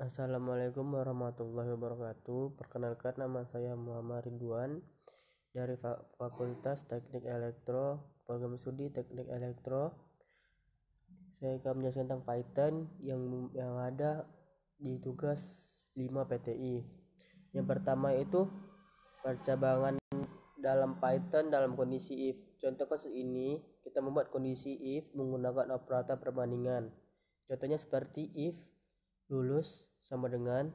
Assalamualaikum warahmatullahi wabarakatuh. Perkenalkan, nama saya Muhammad Ridwan dari Fakultas Teknik Elektro, Program Studi Teknik Elektro. Saya akan menjelaskan tentang Python yang ada di tugas 5 PTI. Yang pertama itu percabangan dalam Python dalam kondisi if. Contoh kasus ini, kita membuat kondisi if menggunakan operator perbandingan. Contohnya seperti if lulus sama dengan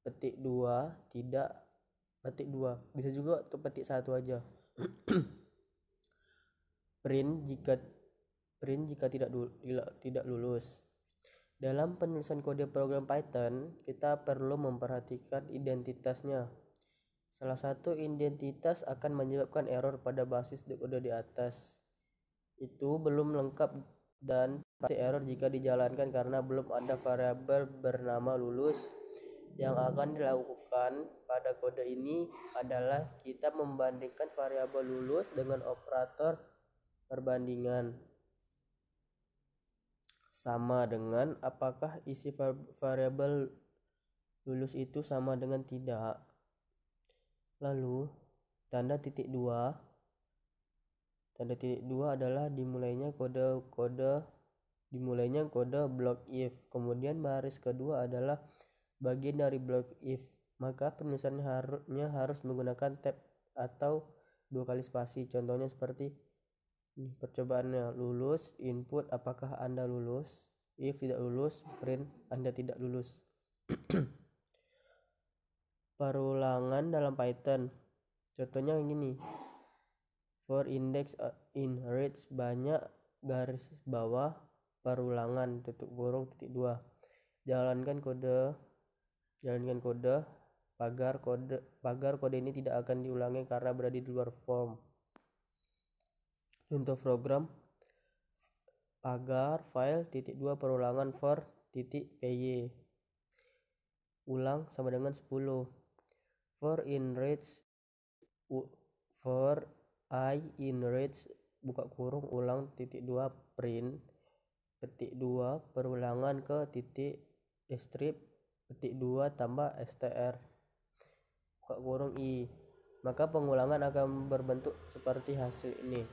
petik 2 tidak petik 2. Bisa juga untuk petik 1 aja. print jika tidak lulus. Dalam penulisan kode program Python, kita perlu memperhatikan identitasnya. Salah satu identitas akan menyebabkan error pada basis kode di atas. Itu belum lengkap dan pasti error jika dijalankan karena belum ada variabel bernama lulus. Yang akan dilakukan pada kode ini adalah kita membandingkan variabel lulus dengan operator perbandingan sama dengan apakah isi variabel lulus itu sama dengan tidak. Lalu tanda titik 2 adalah dimulainya kode block if. Kemudian baris kedua adalah bagian dari block if. Maka penulisannya harus menggunakan tab atau 2 kali spasi. Contohnya seperti ini, percobaannya lulus, input apakah Anda lulus, if tidak lulus, print Anda tidak lulus. Perulangan dalam Python. Contohnya gini. For index in range banyak garis bawah perulangan titik 2. Jalankan kode pagar kode ini tidak akan diulangi karena berada di luar form. Contoh program pagar file titik 2 perulangan for titik py ulang sama dengan 10. For I in range buka kurung ulang titik 2 print petik 2 perulangan ke titik strip petik 2 tambah str buka kurung i. Maka pengulangan akan berbentuk seperti hasil ini.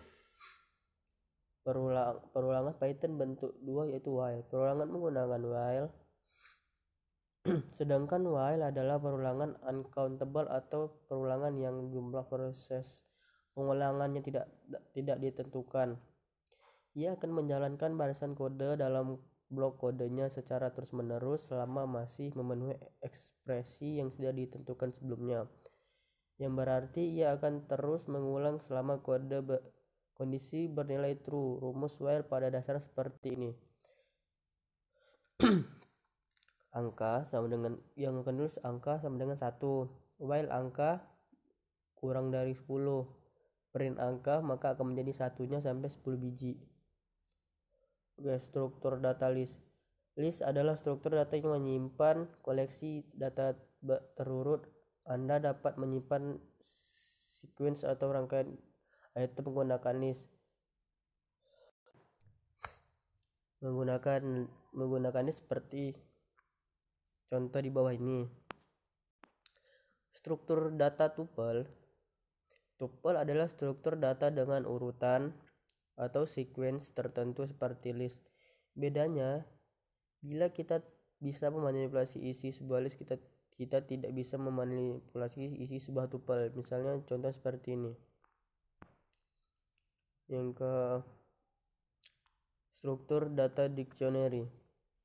Perulangan Python bentuk 2 yaitu while. Perulangan menggunakan while. Sedangkan while adalah perulangan uncountable atau perulangan yang jumlah proses pengulangannya tidak ditentukan. Ia akan menjalankan barisan kode dalam blok kodenya secara terus-menerus selama masih memenuhi ekspresi yang sudah ditentukan sebelumnya. Yang berarti ia akan terus mengulang selama kondisi bernilai true. Rumus while pada dasarnya seperti ini. Angka sama dengan yang akan nulis angka sama dengan 1. While angka kurang dari 10. Print angka maka akan menjadi satunya sampai 10 biji. Oke, struktur data list. List adalah struktur data yang menyimpan koleksi data terurut. Anda dapat menyimpan sequence atau rangkaian item menggunakan list. Menggunakan list seperti contoh di bawah ini. Struktur data tuple. Tuple adalah struktur data dengan urutan atau sequence tertentu seperti list. Bedanya, bila kita bisa memanipulasi isi sebuah list, kita tidak bisa memanipulasi isi sebuah tuple. Misalnya contoh seperti ini. Yang ke struktur data dictionary.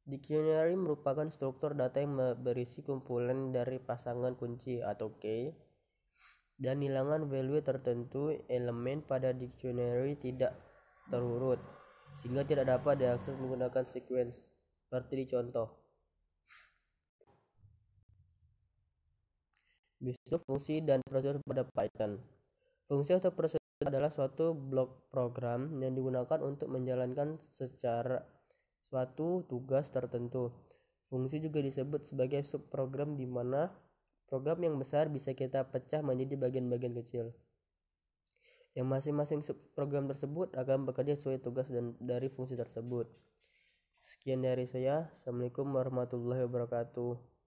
Dictionary merupakan struktur data yang berisi kumpulan dari pasangan kunci atau key dan hilangan value tertentu. Elemen pada dictionary tidak terurut sehingga tidak dapat diakses menggunakan sequence seperti di contoh. Besok fungsi dan prosedur pada Python. Fungsi atau prosedur adalah suatu blok program yang digunakan untuk menjalankan secara suatu tugas tertentu. Fungsi juga disebut sebagai subprogram di mana program yang besar bisa kita pecah menjadi bagian-bagian kecil. Yang masing-masing subprogram tersebut akan bekerja sesuai tugas dari fungsi tersebut. Sekian dari saya. Assalamualaikum warahmatullahi wabarakatuh.